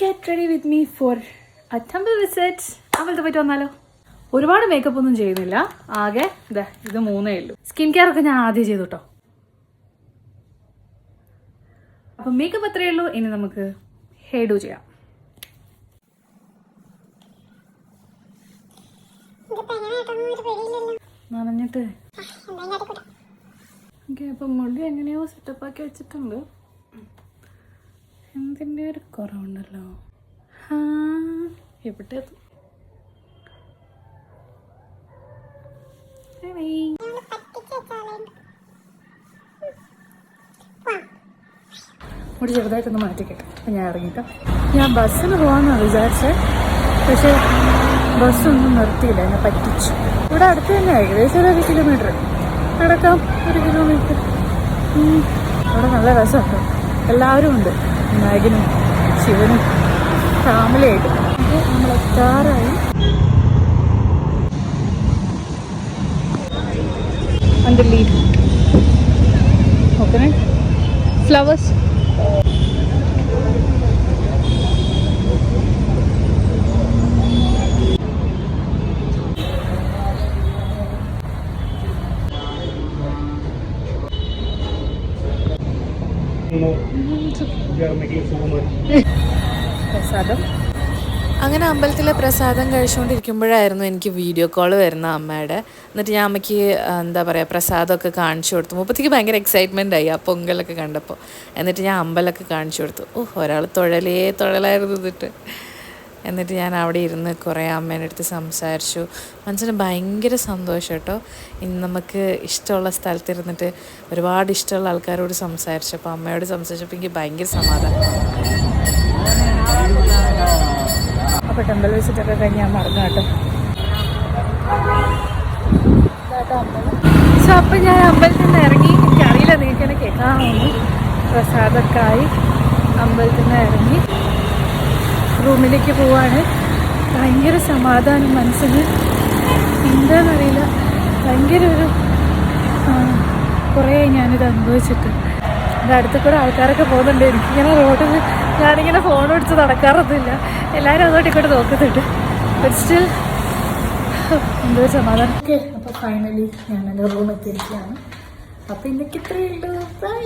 Get ready with me for A temple visit. അമ്പലത്തിൽ പോയിട്ട് വന്നാലോ? ഒരുപാട് മേക്കപ്പ് ഒന്നും ചെയ്യുന്നില്ല, ആകെ ഇത് 3 ഉള്ളൂ. സ്കിൻ കെയർ ഒക്കെ ഞാൻ ആദ്യം ചെയ്തു കേട്ടോ. അപ്പം മേക്കപ്പ് അത്രയേ ഉള്ളൂ. ഇനി നമുക്ക് ഹെയർ ഡു ചെയ്യാം. നനഞ്ഞിട്ട് ഓക്കെ. അപ്പം മുടി എങ്ങനെയോ സെറ്റപ്പാക്കി വെച്ചിട്ടുണ്ട്. എന്തിൻ്റെ ഒരു കുറവുണ്ടല്ലോ. എവിടെ മുടി ചെറുതായിട്ടൊന്ന് മാറ്റിക്കട്ടെ. അപ്പം ഞാൻ ഇറങ്ങിക്കാം. ഞാൻ ബസ്സിന് പോകാമെന്നാണ് വിചാരിച്ചത്, പക്ഷേ ബസ്സൊന്നും നിർത്തിയില്ല, എന്നെ പറ്റിച്ചു. ഇവിടെ അടുത്ത് തന്നെ ഏകദേശം 1 കിലോമീറ്റർ നടക്കാം. 1 കിലോമീറ്റർ. അവിടെ നല്ല രസമുണ്ട്, എല്ലാവരും ഉണ്ട്. നായകനും ശിവനും ഫാമിലിയായിട്ട്. നമ്മൾ എത്താറായി. under lead. Okay, flowers. പ്രസാദം. അങ്ങനെ അമ്പലത്തിലെ പ്രസാദം കഴിച്ചുകൊണ്ടിരിക്കുമ്പോഴായിരുന്നു എനിക്ക് വീഡിയോ കോൾ വരുന്ന അമ്മയുടെ. എന്നിട്ട് ഞാൻ അമ്മയ്ക്ക് എന്താ പറയുക പ്രസാദമൊക്കെ കാണിച്ചു കൊടുത്തു. മുപ്പത്തേക്ക് ഭയങ്കര എക്സൈറ്റ്മെൻ്റ് ആയി ആ പൊങ്കലൊക്കെ കണ്ടപ്പോൾ. എന്നിട്ട് ഞാൻ അമ്പലമൊക്കെ കാണിച്ചു കൊടുത്തു. ഒരാൾ തൊഴലായിരുന്നു ഇതിട്ട്. എന്നിട്ട് ഞാൻ അവിടെ ഇരുന്ന് കുറേ അമ്മേൻ്റെ അടുത്ത് സംസാരിച്ചു. മനസ്സിന് ഭയങ്കര സന്തോഷം കേട്ടോ. ഇന്ന് നമുക്ക് ഇഷ്ടമുള്ള സ്ഥലത്തിരുന്നിട്ട് ഒരുപാട് ഇഷ്ടമുള്ള ആൾക്കാരോട് സംസാരിച്ചപ്പോൾ, അമ്മയോട് സംസാരിച്ചപ്പോൾ എനിക്ക് ഭയങ്കര സമാധാനം. അപ്പോൾ ടെമ്പിൾ വിസിറ്റൊക്കെ കഴിഞ്ഞ് ഞാൻ മറന്നു കേട്ടോ. സോ അപ്പം ഞാൻ അമ്പലത്തിൽ നിന്ന് ഇറങ്ങി. എനിക്കറിയില്ല നിങ്ങൾക്ക് തന്നെ കേൾക്കാമെന്ന്. പ്രസാദമൊക്കെ ആയി അമ്പലത്തിൽ നിന്ന് ഇറങ്ങി റൂമിലേക്ക് പോവാണ്. ഭയങ്കര സമാധാനം മനസ്സിന്. എന്താണെന്നറിയില്ല, ഭയങ്കര ഒരു കുറേ ഞാനിത് അനുഭവിച്ചിട്ട്. എൻ്റെ അടുത്ത് കൂടെ ആൾക്കാരൊക്കെ പോകുന്നുണ്ട്. എനിക്കിങ്ങനെ റോഡിൽ ഞാനിങ്ങനെ ഫോൺ പിടിച്ച് നടക്കാറൊന്നുമില്ല. എല്ലാവരും അതോട്ട് ഇങ്ങോട്ട് നോക്കുന്നുണ്ട്. ബട്ട് സ്റ്റിൽ എന്തോ ഒരു സമാധാനം. ഓക്കെ, അപ്പോൾ ഫൈനലി ഞാൻ എൻ്റെ റൂം എത്തിയിരിക്കുകയാണ്. അപ്പോൾ ഇന്നൊക്കെ ഇത്രയേ ഉള്ളൂ. ബൈ.